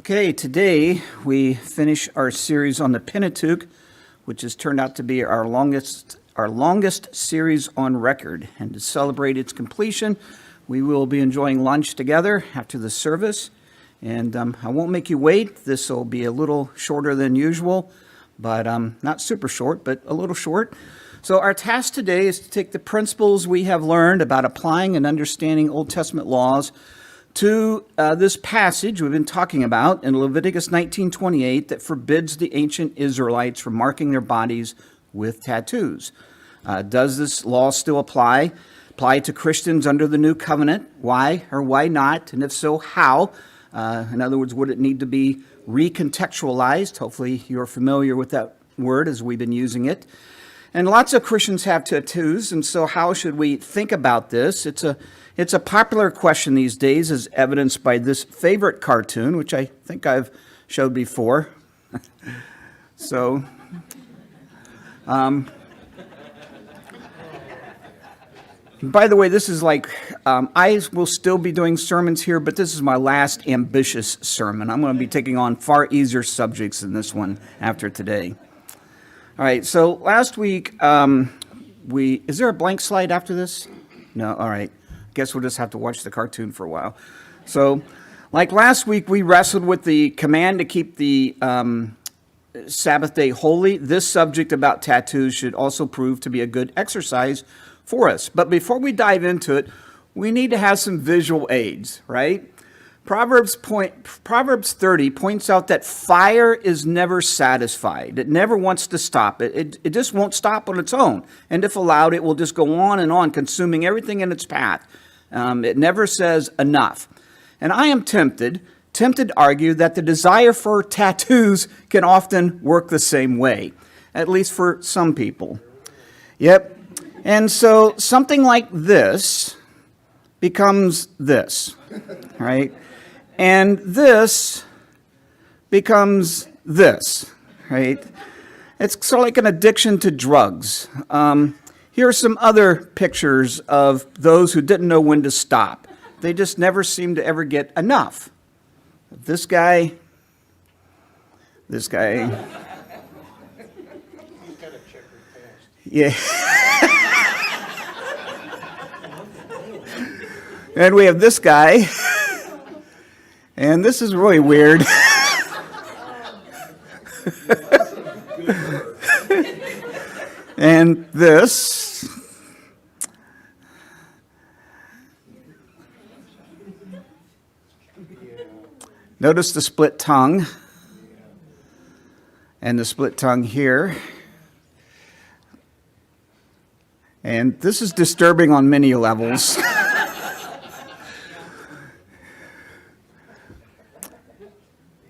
Okay, today we finish our series on the Pentateuch, which has turned out to be our longest series on record. And to celebrate its completion, we will be enjoying lunch together after the service. And I won't make you wait. This will be a little shorter than usual, but not super short, but a little short. So our task today is to take the principles we have learned about applying and understanding Old Testament laws to this passage we've been talking about in Leviticus 19:28 that forbids the ancient Israelites from marking their bodies with tattoos. Does this law still apply to Christians under the new covenant? Why or why not? And if so, how? In other words, would it need to be recontextualized? Hopefully you're familiar with that word as we've been using it. And lots of Christians have tattoos, and so how should we think about this? It's a popular question these days, as evidenced by this favorite cartoon, which I think I've showed before. So, by the way, this is like, I will still be doing sermons here, but this is my last ambitious sermon. I'm going to be taking on far easier subjects than this one after today. All right, so last week, is there a blank slide after this? No, all right. Guess we'll just have to watch the cartoon for a while. So, like last week, we wrestled with the command to keep the Sabbath day holy. This subject about tattoos should also prove to be a good exercise for us. But before we dive into it, we need to have some visual aids, right? Proverbs 30 points out that fire is never satisfied. It never wants to stop. It just won't stop on its own. And if allowed, it will just go on and on, consuming everything in its path. It never says enough. And I am tempted to argue that the desire for tattoos can often work the same way, at least for some people. Yep. And so something like this becomes this, right? And this becomes this, right? It's sort of like an addiction to drugs. Here are some other pictures of those who didn't know when to stop. They just never seemed to ever get enough. This guy. Yeah. And we have this guy. And this is really weird. And this. Notice the split tongue. And the split tongue here. And this is disturbing on many levels.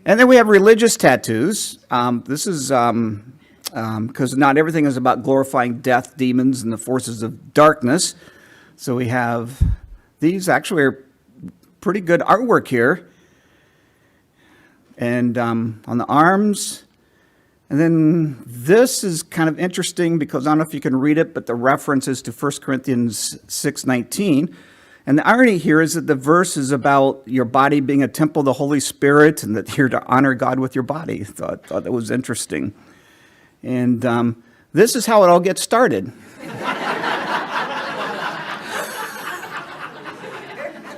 And then we have religious tattoos. This is because not everything is about glorifying death, demons, and the forces of darkness. So we have these actually are pretty good artwork here. And on the arms. And then this is kind of interesting because I don't know if you can read it, but the reference is to 1 Corinthians 6:19. And the irony here is that the verse is about your body being a temple of the Holy Spirit and that you're to honor God with your body. Thought that was interesting. And this is how it all gets started.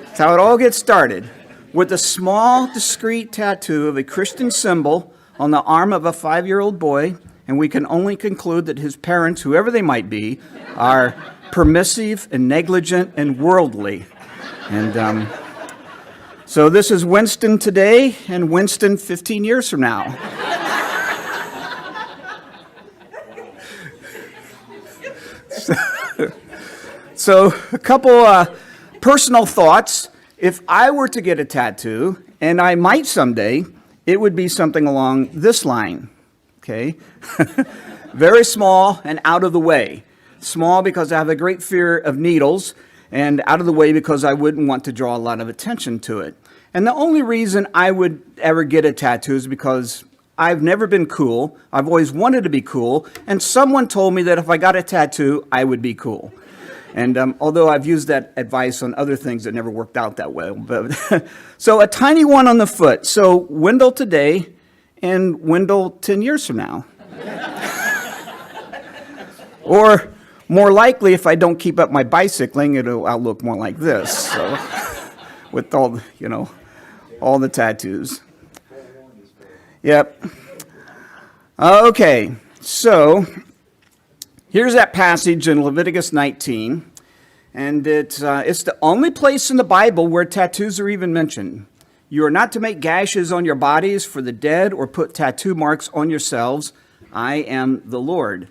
That's how it all gets started. With a small, discreet tattoo of a Christian symbol on the arm of a 5-year-old boy. And we can only conclude that his parents, whoever they might be, are permissive and negligent and worldly. And so this is Winston today and Winston 15 years from now. So a couple personal thoughts. If I were to get a tattoo, and I might someday, it would be something along this line. Okay? Very small and out of the way. Small because I have a great fear of needles, and out of the way because I wouldn't want to draw a lot of attention to it. And the only reason I would ever get a tattoo is because I've never been cool. I've always wanted to be cool, and someone told me that if I got a tattoo, I would be cool. And although I've used that advice on other things, it never worked out that well. But so a tiny one on the foot. So Wendell today and Wendell 10 years from now. Or more likely, if I don't keep up my bicycling, I'll look more like this. So with all, all the tattoos. Yep. Okay, so here's that passage in Leviticus 19, and it's the only place in the Bible where tattoos are even mentioned. You are not to make gashes on your bodies for the dead or put tattoo marks on yourselves. I am the Lord.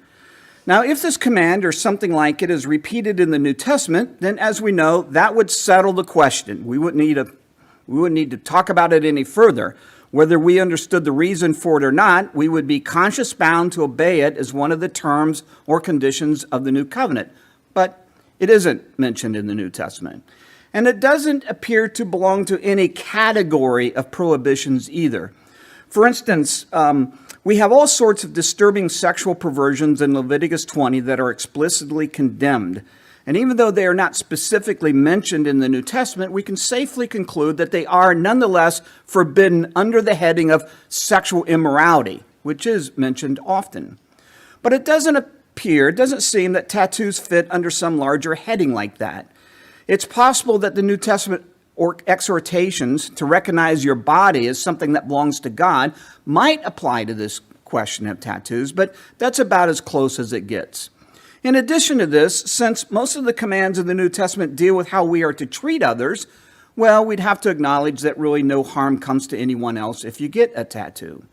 Now, if this command or something like it is repeated in the New Testament, then as we know, that would settle the question. We wouldn't need to talk about it any further. Whether we understood the reason for it or not, we would be conscious bound to obey it as one of the terms or conditions of the new covenant. But it isn't mentioned in the New Testament. And it doesn't appear to belong to any category of prohibitions either. For instance, we have all sorts of disturbing sexual perversions in Leviticus 20 that are explicitly condemned. And even though they are not specifically mentioned in the New Testament, we can safely conclude that they are nonetheless forbidden under the heading of sexual immorality, which is mentioned often. But it doesn't seem that tattoos fit under some larger heading like that. It's possible that the New Testament or exhortations to recognize your body as something that belongs to God might apply to this question of tattoos, but that's about as close as it gets. In addition to this, since most of the commands of the New Testament deal with how we are to treat others, well, we'd have to acknowledge that really no harm comes to anyone else if you get a tattoo.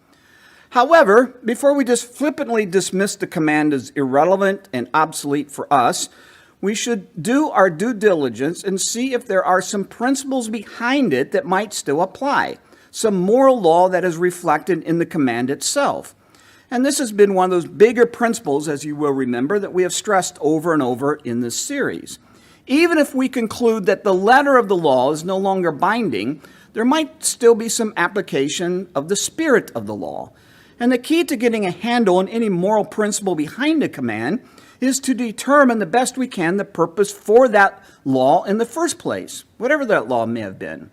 However, before we just flippantly dismiss the command as irrelevant and obsolete for us, we should do our due diligence and see if there are some principles behind it that might still apply, some moral law that is reflected in the command itself. And this has been one of those bigger principles, as you will remember, that we have stressed over and over in this series. Even if we conclude that the letter of the law is no longer binding, there might still be some application of the spirit of the law. And the key to getting a handle on any moral principle behind a command is to determine the best we can the purpose for that law in the first place, whatever that law may have been.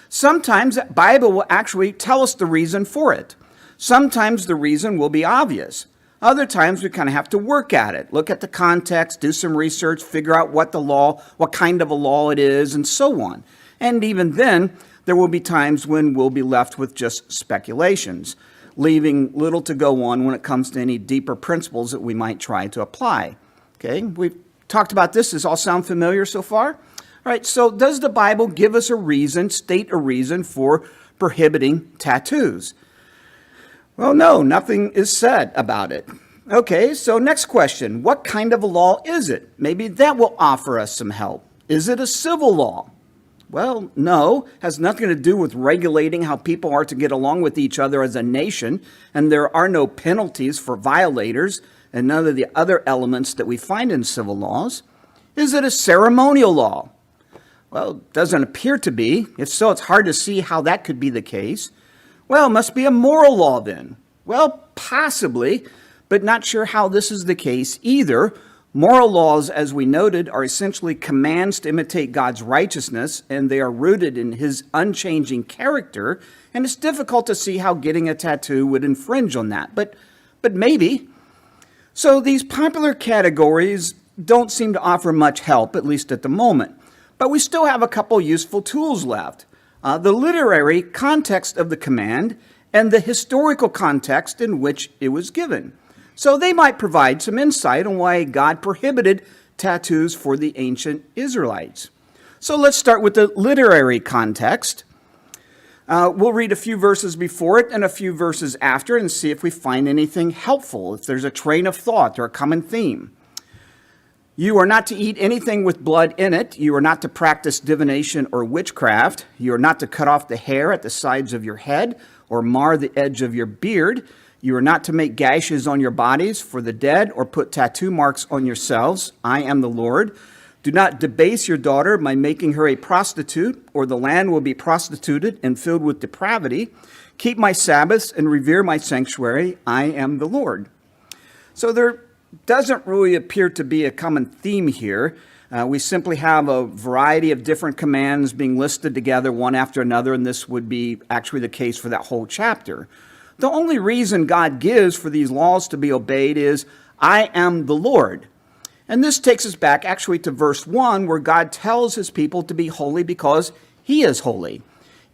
Sometimes the Bible will actually tell us the reason for it. Sometimes the reason will be obvious. Other times we kind of have to work at it, look at the context, do some research, figure out what kind of a law it is, and so on. And even then, there will be times when we'll be left with just speculations, leaving little to go on when it comes to any deeper principles that we might try to apply. Okay, we've talked about this. Does all sound familiar so far? All right, so does the Bible give us state a reason for prohibiting tattoos? Well, no, nothing is said about it. Okay, so next question. What kind of a law is it? Maybe that will offer us some help. Is it a civil law? Well, no, has nothing to do with regulating how people are to get along with each other as a nation, and there are no penalties for violators and none of the other elements that we find in civil laws. Is it a ceremonial law? Well, it doesn't appear to be. If so, it's hard to see how that could be the case. Well, it must be a moral law then. Well, possibly, but not sure how this is the case either. Moral laws, as we noted, are essentially commands to imitate God's righteousness, and they are rooted in his unchanging character, and it's difficult to see how getting a tattoo would infringe on that, but maybe. So these popular categories don't seem to offer much help, at least at the moment, but we still have a couple useful tools left. The literary context of the command and the historical context in which it was given. So they might provide some insight on why God prohibited tattoos for the ancient Israelites. So let's start with the literary context. We'll read a few verses before it and a few verses after and see if we find anything helpful, if there's a train of thought or a common theme. You are not to eat anything with blood in it. You are not to practice divination or witchcraft. You are not to cut off the hair at the sides of your head or mar the edge of your beard. You are not to make gashes on your bodies for the dead or put tattoo marks on yourselves. I am the Lord. Do not debase your daughter by making her a prostitute, or the land will be prostituted and filled with depravity. Keep my Sabbaths and revere my sanctuary. I am the Lord. So there doesn't really appear to be a common theme here. We simply have a variety of different commands being listed together one after another, and this would be actually the case for that whole chapter. The only reason God gives for these laws to be obeyed is, I am the Lord. And this takes us back actually to verse 1, where God tells his people to be holy because he is holy.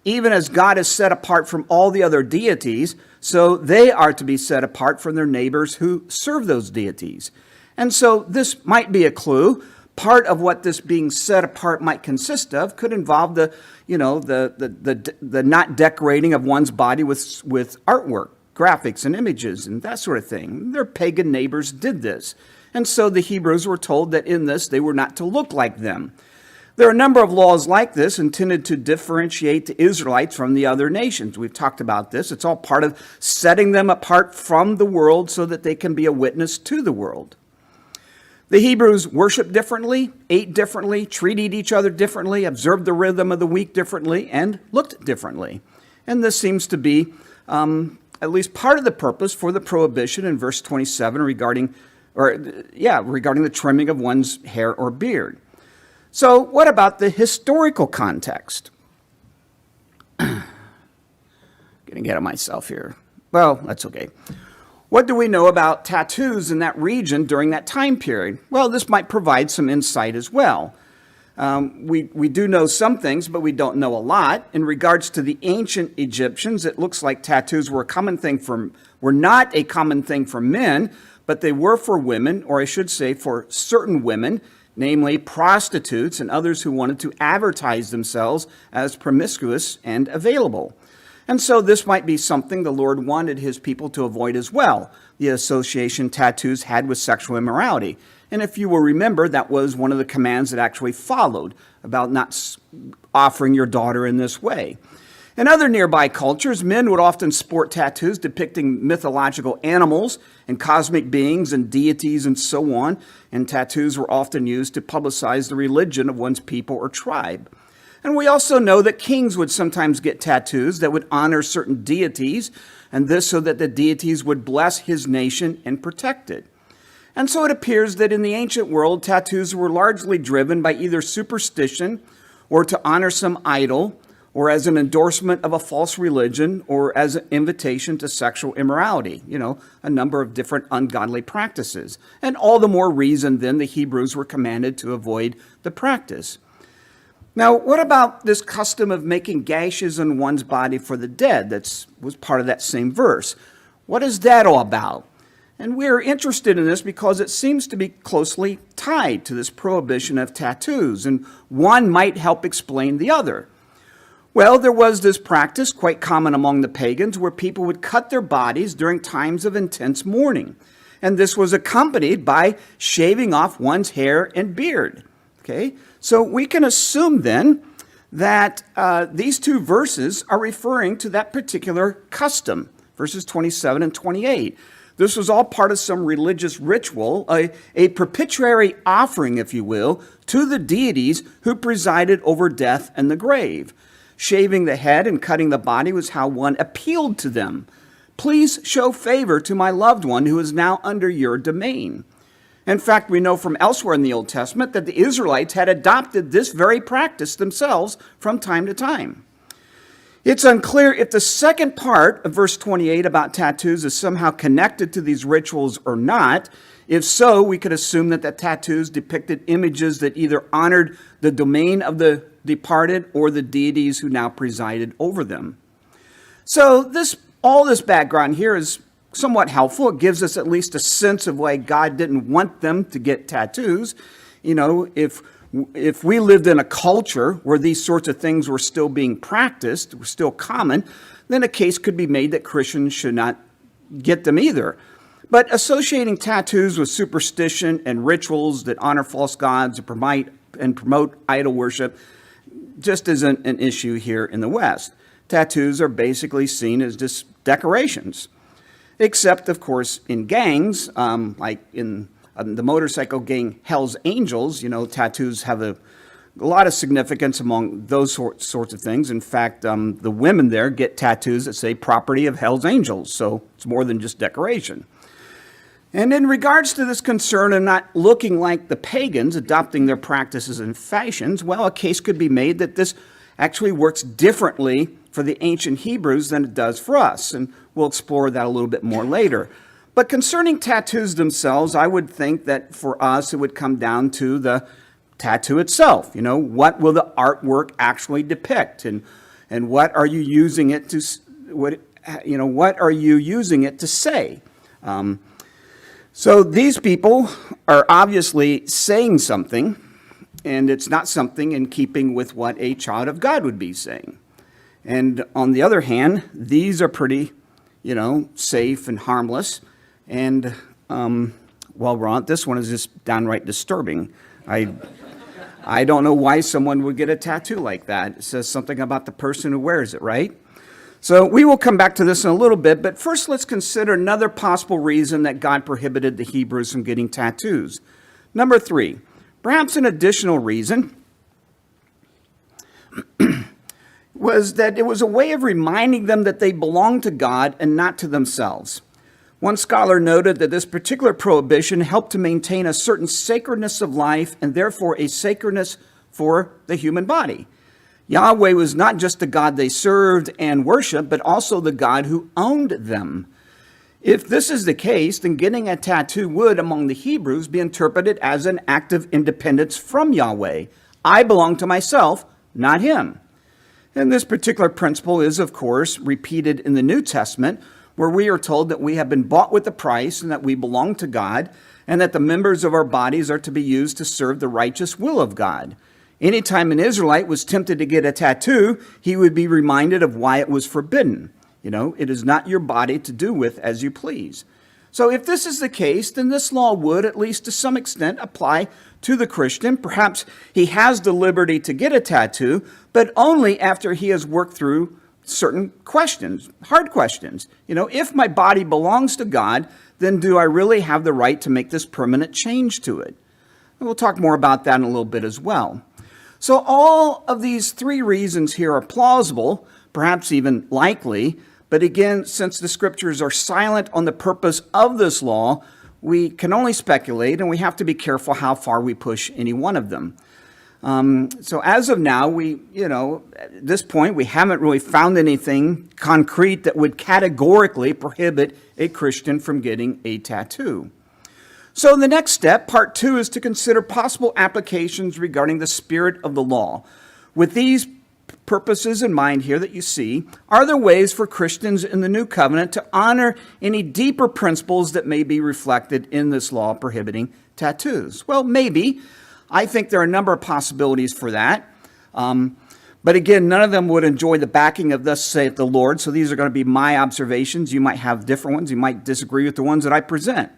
Even as God is set apart from all the other deities, so they are to be set apart from their neighbors who serve those deities. And so this might be a clue. Part of what this being set apart might consist of could involve the not decorating of one's body with artwork, graphics, and images, and that sort of thing. Their pagan neighbors did this. And so the Hebrews were told that in this they were not to look like them. There are a number of laws like this intended to differentiate the Israelites from the other nations. We've talked about this. It's all part of setting them apart from the world so that they can be a witness to the world. The Hebrews worshiped differently, ate differently, treated each other differently, observed the rhythm of the week differently, and looked differently. And this seems to be at least part of the purpose for the prohibition in verse 27 regarding the trimming of one's hair or beard. So what about the historical context? Getting ahead of myself here. Well, that's okay. What do we know about tattoos in that region during that time period? Well, this might provide some insight as well. We do know some things, but we don't know a lot. In regards to the ancient Egyptians, it looks like tattoos were not a common thing for men, but they were for women, or I should say for certain women, namely prostitutes and others who wanted to advertise themselves as promiscuous and available. And so this might be something the Lord wanted his people to avoid as well, the association tattoos had with sexual immorality. And if you will remember, that was one of the commands that actually followed about not offering your daughter in this way. In other nearby cultures, men would often sport tattoos depicting mythological animals and cosmic beings and deities and so on, and tattoos were often used to publicize the religion of one's people or tribe. And we also know that kings would sometimes get tattoos that would honor certain deities, and this so that the deities would bless his nation and protect it. And so it appears that in the ancient world, tattoos were largely driven by either superstition or to honor some idol, or as an endorsement of a false religion, or as an invitation to sexual immorality, a number of different ungodly practices. And all the more reason then the Hebrews were commanded to avoid the practice. Now, what about this custom of making gashes on one's body for the dead? That was part of that same verse. What is that all about? And we're interested in this because it seems to be closely tied to this prohibition of tattoos, and one might help explain the other. Well, there was this practice, quite common among the pagans, where people would cut their bodies during times of intense mourning. And this was accompanied by shaving off one's hair and beard. Okay, so we can assume then that these two verses are referring to that particular custom, verses 27 and 28. This was all part of some religious ritual, a propitiatory offering, if you will, to the deities who presided over death and the grave. Shaving the head and cutting the body was how one appealed to them. Please show favor to my loved one who is now under your domain. In fact, we know from elsewhere in the Old Testament that the Israelites had adopted this very practice themselves from time to time. It's unclear if the second part of verse 28 about tattoos is somehow connected to these rituals or not. If so, we could assume that the tattoos depicted images that either honored the domain of the departed or the deities who now presided over them. So all this background here is somewhat helpful. It gives us at least a sense of why God didn't want them to get tattoos. If we lived in a culture where these sorts of things were still being practiced, were still common, then a case could be made that Christians should not get them either. But associating tattoos with superstition and rituals that honor false gods and promote idol worship just isn't an issue here in the West. Tattoos are basically seen as just decorations. Except, of course, in gangs, like in the motorcycle gang Hell's Angels, tattoos have a lot of significance among those sorts of things. In fact, the women there get tattoos that say property of Hell's Angels, so it's more than just decoration. And in regards to this concern of not looking like the pagans, adopting their practices and fashions, well, a case could be made that this actually works differently for the ancient Hebrews than it does for us. And we'll explore that a little bit more later. But concerning tattoos themselves, I would think that for us, it would come down to the tattoo itself. What will the artwork actually depict? And what are you using it to, what are you using it to say? So these people are obviously saying something, and it's not something in keeping with what a child of God would be saying. And on the other hand, these are pretty, safe and harmless. And, Ron, this one is just downright disturbing. I don't know why someone would get a tattoo like that. It says something about the person who wears it, right? So we will come back to this in a little bit, but first let's consider another possible reason that God prohibited the Hebrews from getting tattoos. Number 3, perhaps an additional reason was that it was a way of reminding them that they belonged to God and not to themselves. One scholar noted that this particular prohibition helped to maintain a certain sacredness of life and therefore a sacredness for the human body. Yahweh was not just the God they served and worshiped, but also the God who owned them. If this is the case, then getting a tattoo would, among the Hebrews, be interpreted as an act of independence from Yahweh. I belong to myself, not him. And this particular principle is, of course, repeated in the New Testament, where we are told that we have been bought with a price and that we belong to God, and that the members of our bodies are to be used to serve the righteous will of God. Anytime an Israelite was tempted to get a tattoo, he would be reminded of why it was forbidden. It is not your body to do with as you please. So if this is the case, then this law would, at least to some extent, apply to the Christian. Perhaps he has the liberty to get a tattoo, but only after he has worked through certain questions, hard questions. If my body belongs to God, then do I really have the right to make this permanent change to it? And we'll talk more about that in a little bit as well. So all of these 3 reasons here are plausible, perhaps even likely, but again, since the scriptures are silent on the purpose of this law, we can only speculate, and we have to be careful how far we push any one of them. So as of now, at this point, we haven't really found anything concrete that would categorically prohibit a Christian from getting a tattoo. So the next step, part 2, is to consider possible applications regarding the spirit of the law. With these purposes in mind here that you see, are there ways for Christians in the New Covenant to honor any deeper principles that may be reflected in this law prohibiting tattoos? Well, maybe. I think there are a number of possibilities for that. But again, none of them would enjoy the backing of thus saith the Lord. So these are going to be my observations. You might have different ones. You might disagree with the ones that I present.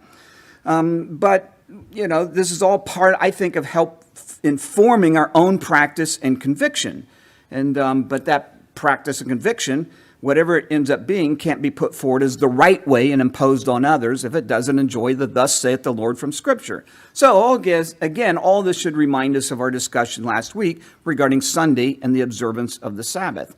But this is all part, I think, of help informing our own practice and conviction. But that practice and conviction, whatever it ends up being, can't be put forward as the right way and imposed on others if it doesn't enjoy the thus saith the Lord from Scripture. So again, all this should remind us of our discussion last week regarding Sunday and the observance of the Sabbath.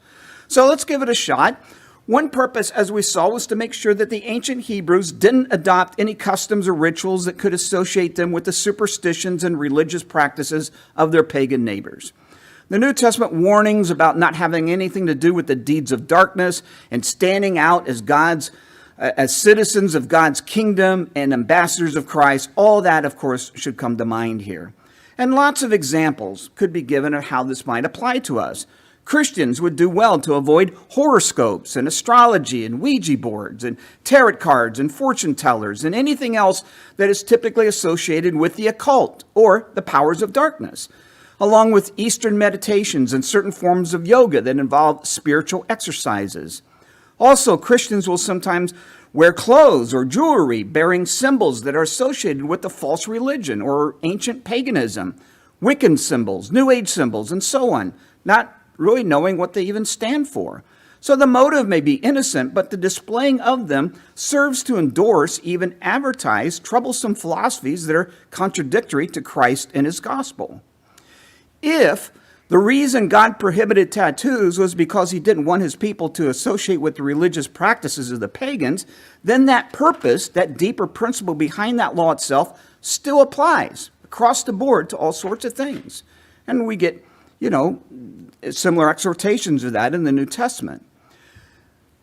So let's give it a shot. One purpose, as we saw, was to make sure that the ancient Hebrews didn't adopt any customs or rituals that could associate them with the superstitions and religious practices of their pagan neighbors. The New Testament warnings about not having anything to do with the deeds of darkness and standing out as citizens of God's kingdom and ambassadors of Christ, all that, of course, should come to mind here. And lots of examples could be given of how this might apply to us. Christians would do well to avoid horoscopes and astrology and Ouija boards and tarot cards and fortune tellers and anything else that is typically associated with the occult or the powers of darkness, along with Eastern meditations and certain forms of yoga that involve spiritual exercises. Also, Christians will sometimes wear clothes or jewelry bearing symbols that are associated with the false religion or ancient paganism, Wiccan symbols, New Age symbols, and so on, not really knowing what they even stand for. So the motive may be innocent, but the displaying of them serves to endorse, even advertise, troublesome philosophies that are contradictory to Christ and his gospel. If The reason God prohibited tattoos was because he didn't want his people to associate with the religious practices of the pagans. Then that purpose, that deeper principle behind that law itself, still applies across the board to all sorts of things. And we get, similar exhortations of that in the New Testament.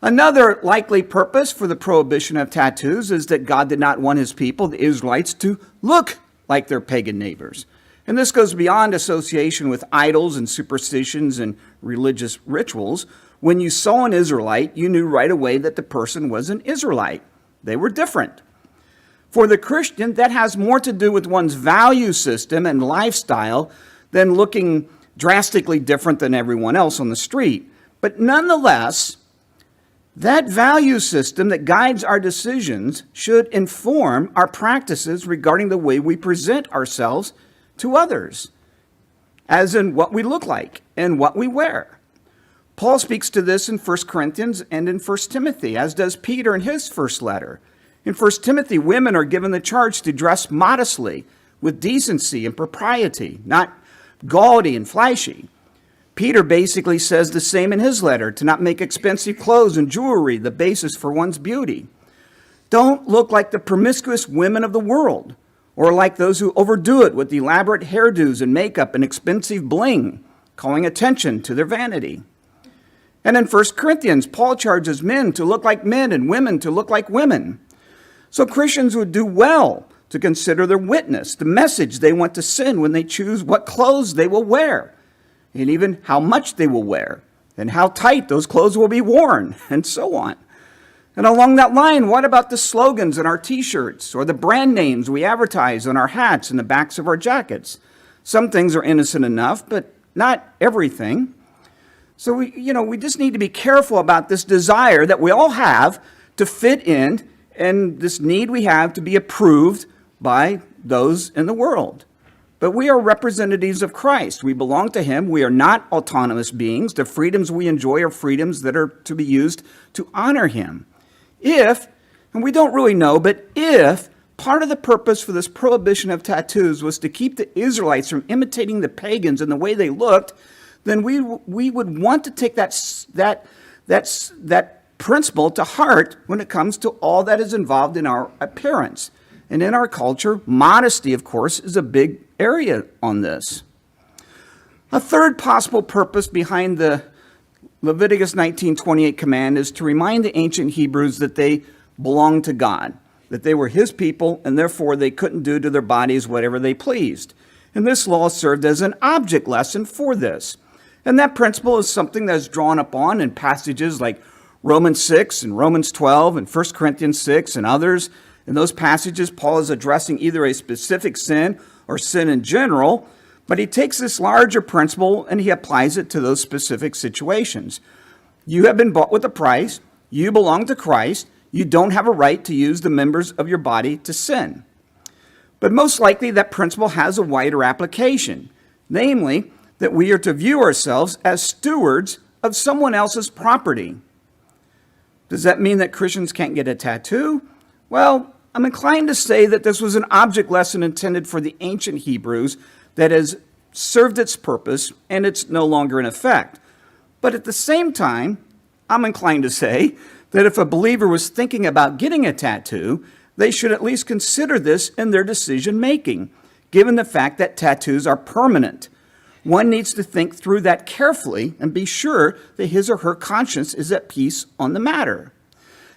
Another likely purpose for the prohibition of tattoos is that God did not want his people, the Israelites, to look like their pagan neighbors. And this goes beyond association with idols and superstitions and religious rituals. When you saw an Israelite, you knew right away that the person was an Israelite. They were different. For the Christian, that has more to do with one's value system and lifestyle than looking drastically different than everyone else on the street. But nonetheless, that value system that guides our decisions should inform our practices regarding the way we present ourselves to others, as in what we look like and what we wear. Paul speaks to this in 1 Corinthians and in 1 Timothy, as does Peter in his first letter. In 1 Timothy, women are given the charge to dress modestly, with decency and propriety, not gaudy and flashy. Peter basically says the same in his letter, to not make expensive clothes and jewelry the basis for one's beauty. Don't look like the promiscuous women of the world, or like those who overdo it with elaborate hairdos and makeup and expensive bling, calling attention to their vanity. And in 1 Corinthians, Paul charges men to look like men and women to look like women. So Christians would do well to consider their witness, the message they want to send when they choose what clothes they will wear, and even how much they will wear, and how tight those clothes will be worn, and so on. And along that line, what about the slogans in our t-shirts or the brand names we advertise on our hats and the backs of our jackets? Some things are innocent enough, but not everything. So we just need to be careful about this desire that we all have to fit in, and this need we have to be approved by those in the world. But we are representatives of Christ. We belong to him. We are not autonomous beings. The freedoms we enjoy are freedoms that are to be used to honor him. If, and we don't really know, but if part of the purpose for this prohibition of tattoos was to keep the Israelites from imitating the pagans in the way they looked, then we would want to take that principle to heart when it comes to all that is involved in our appearance. And in our culture, modesty, of course, is a big area on this. A third possible purpose behind the Leviticus 19:28 command is to remind the ancient Hebrews that they belonged to God, that they were his people, and therefore they couldn't do to their bodies whatever they pleased. And this law served as an object lesson for this. And that principle is something that is drawn upon in passages like Romans 6 and Romans 12 and 1 Corinthians 6 and others. In those passages, Paul is addressing either a specific sin or sin in general, but he takes this larger principle and he applies it to those specific situations. You have been bought with a price. You belong to Christ. You don't have a right to use the members of your body to sin. But most likely that principle has a wider application, namely that we are to view ourselves as stewards of someone else's property. Does that mean that Christians can't get a tattoo? Well, I'm inclined to say that this was an object lesson intended for the ancient Hebrews that has served its purpose and it's no longer in effect. But at the same time, I'm inclined to say that if a believer was thinking about getting a tattoo, they should at least consider this in their decision making, given the fact that tattoos are permanent. One needs to think through that carefully and be sure that his or her conscience is at peace on the matter.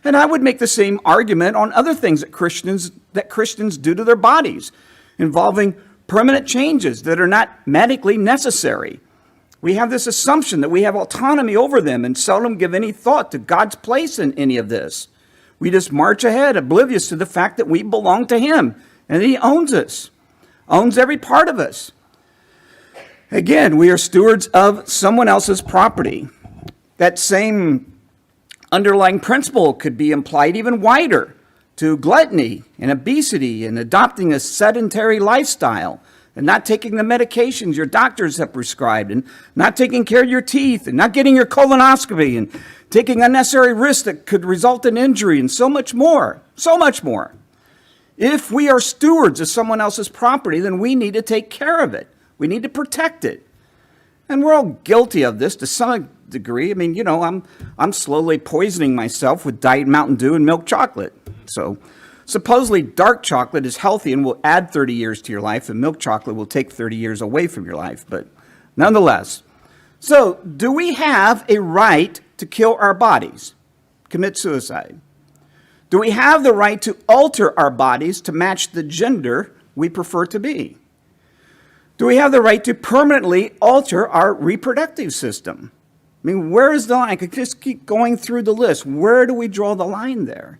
And I would make the same argument on other things that Christians do to their bodies, involving permanent changes that are not medically necessary. We have this assumption that we have autonomy over them and seldom give any thought to God's place in any of this. We just march ahead, oblivious to the fact that we belong to him and he owns us, owns every part of us. Again, we are stewards of someone else's property. That same underlying principle could be implied even wider to gluttony and obesity and adopting a sedentary lifestyle and not taking the medications your doctors have prescribed and not taking care of your teeth and not getting your colonoscopy and taking unnecessary risks that could result in injury and so much more, so much more. If we are stewards of someone else's property, then we need to take care of it. We need to protect it. And we're all guilty of this to some degree. I mean, I'm slowly poisoning myself with Diet Mountain Dew and milk chocolate. So supposedly dark chocolate is healthy and will add 30 years to your life, and milk chocolate will take 30 years away from your life. But nonetheless, so do we have a right to kill our bodies, commit suicide? Do we have the right to alter our bodies to match the gender we prefer to be? Do we have the right to permanently alter our reproductive system? I mean, where is the line? I could just keep going through the list. Where do we draw the line there?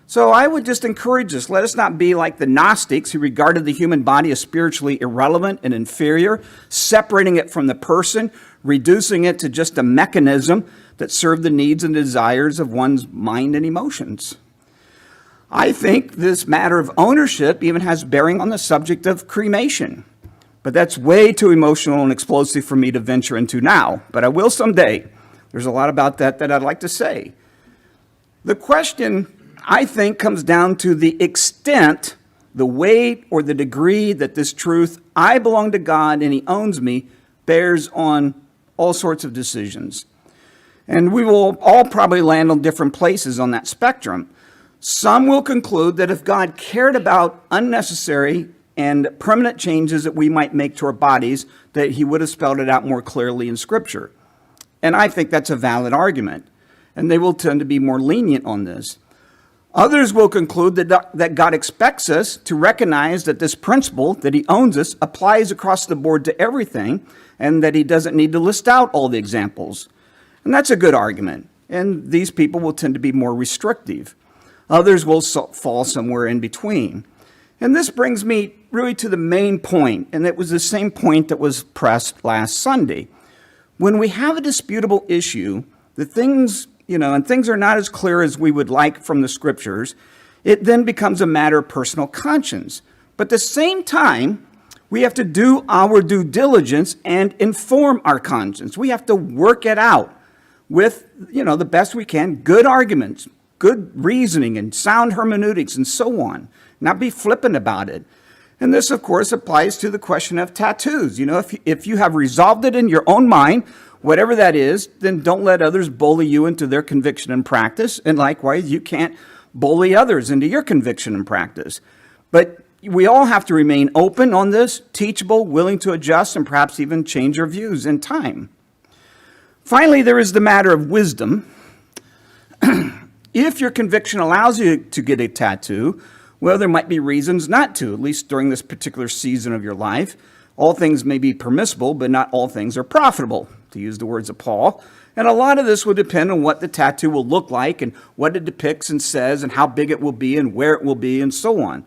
So I would just encourage us, let us not be like the Gnostics who regarded the human body as spiritually irrelevant and inferior, separating it from the person, reducing it to just a mechanism that served the needs and desires of one's mind and emotions. I think this matter of ownership even has bearing on the subject of cremation. But that's way too emotional and explosive for me to venture into now. But I will someday. There's a lot about that I'd like to say. The question, I think, comes down to the extent, the weight, or the degree that this truth, I belong to God and He owns me, bears on all sorts of decisions. And we will all probably land on different places on that spectrum. Some will conclude that if God cared about unnecessary and permanent changes that we might make to our bodies, that He would have spelled it out more clearly in Scripture. And I think that's a valid argument. And they will tend to be more lenient on this. Others will conclude that God expects us to recognize that this principle, that He owns us, applies across the board to everything, and that He doesn't need to list out all the examples. And that's a good argument. And these people will tend to be more restrictive. Others will fall somewhere in between. And this brings me really to the main point, and it was the same point that was pressed last Sunday. When we have a disputable issue, things are not as clear as we would like from the Scriptures, it then becomes a matter of personal conscience. But at the same time, we have to do our due diligence and inform our conscience. We have to work it out with, the best we can, good arguments, good reasoning and sound hermeneutics and so on. Not be flippant about it. And this, of course, applies to the question of tattoos. If you have resolved it in your own mind, whatever that is, then don't let others bully you into their conviction and practice. And likewise, you can't bully others into your conviction and practice. But we all have to remain open on this, teachable, willing to adjust, and perhaps even change our views in time. Finally, there is the matter of wisdom. If your conviction allows you to get a tattoo, well, there might be reasons not to, at least during this particular season of your life. All things may be permissible, but not all things are profitable, to use the words of Paul. And a lot of this will depend on what the tattoo will look like and what it depicts and says and how big it will be and where it will be and so on.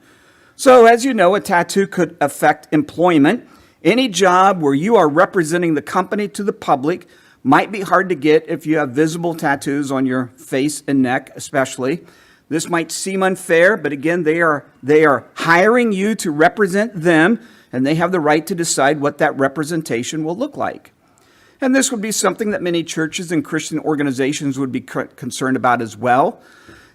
So, as you know, a tattoo could affect employment. Any job where you are representing the company to the public might be hard to get if you have visible tattoos on your face and neck, especially. This might seem unfair, but again, they are hiring you to represent them, and they have the right to decide what that representation will look like. And this would be something that many churches and Christian organizations would be concerned about as well.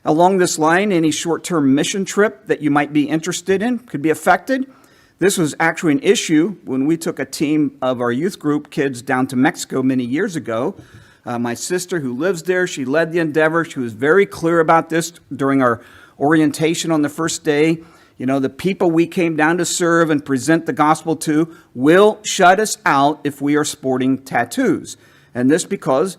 Along this line, any short-term mission trip that you might be interested in could be affected. This was actually an issue when we took a team of our youth group kids down to Mexico many years ago. My sister, who lives there, she led the endeavor. She was very clear about this during our orientation on the first day. The people we came down to serve and present the gospel to will shut us out if we are sporting tattoos. And this because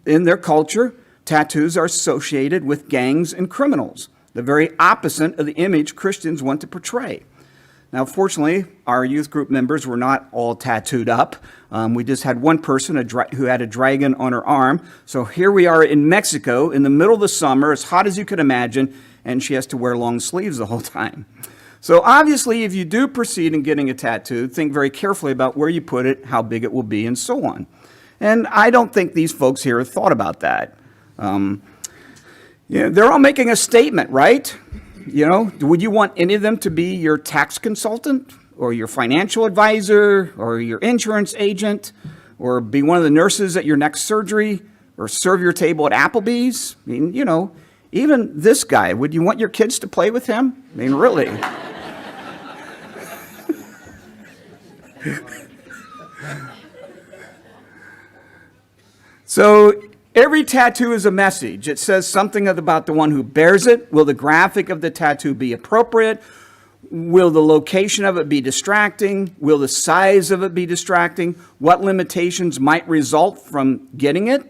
in their culture, tattoos are associated with gangs and criminals, the very opposite of the image Christians want to portray. Now, fortunately, our youth group members were not all tattooed up. We just had one person who had a dragon on her arm. So here we are in Mexico in the middle of the summer, as hot as you could imagine, and she has to wear long sleeves the whole time. So obviously, if you do proceed in getting a tattoo, think very carefully about where you put it, how big it will be, and so on. And I don't think these folks here have thought about that. They're all making a statement, right? Would you want any of them to be your tax consultant or your financial advisor or your insurance agent or be one of the nurses at your next surgery or serve your table at Applebee's? I mean, even this guy, would you want your kids to play with him? I mean, really? So every tattoo is a message. It says something about the one who bears it. Will the graphic of the tattoo be appropriate? Will the location of it be distracting? Will the size of it be distracting? What limitations might result from getting it?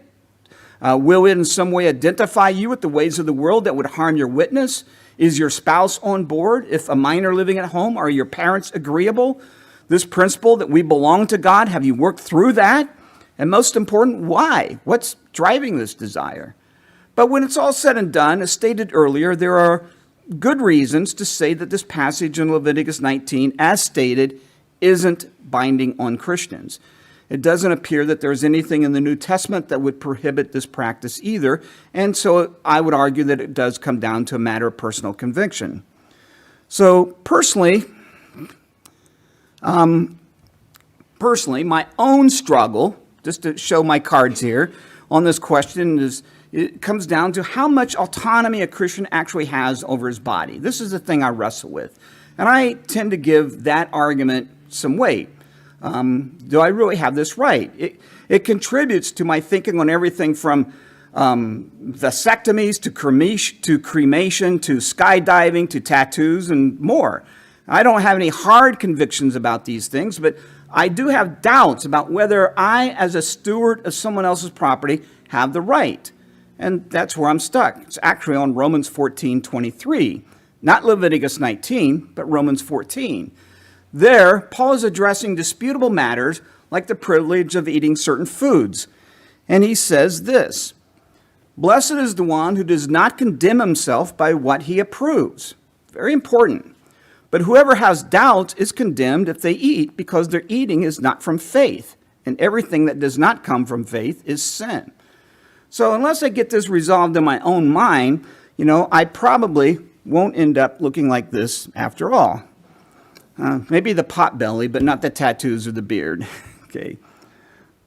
Will it in some way identify you with the ways of the world that would harm your witness? Is your spouse on board? If a minor living at home, are your parents agreeable? This principle that we belong to God, have you worked through that? And most important, why? What's driving this desire? But when it's all said and done, as stated earlier, there are good reasons to say that this passage in Leviticus 19, as stated, isn't binding on Christians. It doesn't appear that there's anything in the New Testament that would prohibit this practice either, and so I would argue that it does come down to a matter of personal conviction. So personally, my own struggle, just to show my cards here, on this question is, it comes down to how much autonomy a Christian actually has over his body. This is the thing I wrestle with. And I tend to give that argument some weight. Do I really have this right? It contributes to my thinking on everything from vasectomies to cremation to skydiving to tattoos and more. I don't have any hard convictions about these things, but I do have doubts about whether I, as a steward of someone else's property, have the right. And that's where I'm stuck. It's actually on Romans 14:23. Not Leviticus 19, but Romans 14. There, Paul is addressing disputable matters like the privilege of eating certain foods. And he says this, "Blessed is the one who does not condemn himself by what he approves." Very important. "But whoever has doubts is condemned if they eat, because their eating is not from faith. And everything that does not come from faith is sin." So unless I get this resolved in my own mind, I probably won't end up looking like this after all. Maybe the pot belly, but not the tattoos or the beard. Okay.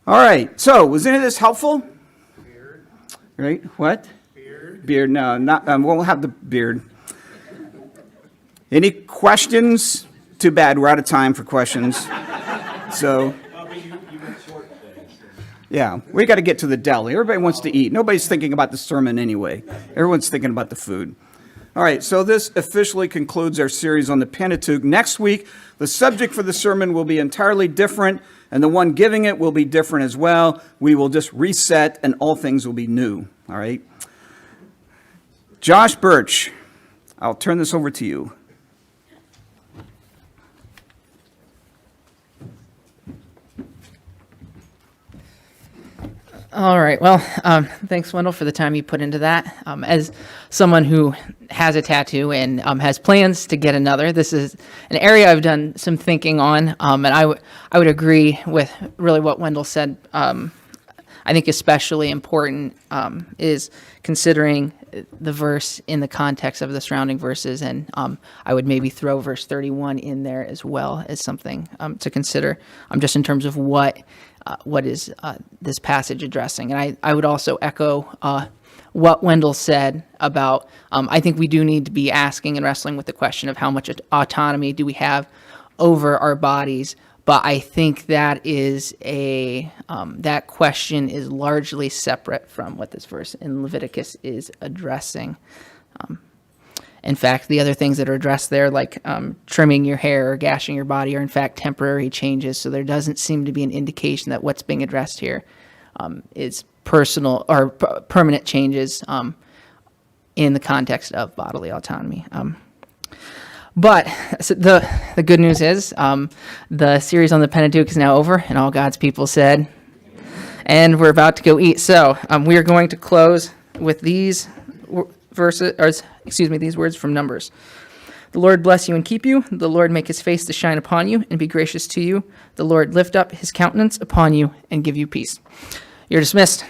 All right. So was any of this helpful? Beard. Right? What? Beard. Beard. No, not. We'll have the beard. Any questions? Too bad. We're out of time for questions. So. Yeah, we got to get to the deli. Everybody wants to eat. Nobody's thinking about the sermon anyway. Everyone's thinking about the food. All right, so this officially concludes our series on the Pentateuch. Next week, the subject for the sermon will be entirely different, and the one giving it will be different as well. We will just reset, and all things will be new. All right? Josh Birch, I'll turn this over to you. All right. Well, thanks, Wendell, for the time you put into that. As someone who has a tattoo and has plans to get another, this is an area I've done some thinking on, and I would agree with really what Wendell said. I think especially important is considering the verse in the context of the surrounding verses, and I would maybe throw verse 31 in there as well as something to consider, just in terms of what is this passage addressing. And I would also echo what Wendell said about, I think we do need to be asking and wrestling with the question of how much autonomy do we have over our bodies. But I think that is that question is largely separate from what this verse in Leviticus is addressing. In fact, the other things that are addressed there, like trimming your hair or gashing your body, are in fact temporary changes. So there doesn't seem to be an indication that what's being addressed here is personal or permanent changes in the context of bodily autonomy. But so the good news is the series on the Pentateuch is now over, and all God's people said, and we're about to go eat. So we are going to close with these these words from Numbers. "The Lord bless you and keep you. The Lord make his face to shine upon you and be gracious to you. The Lord lift up his countenance upon you and give you peace." You're dismissed.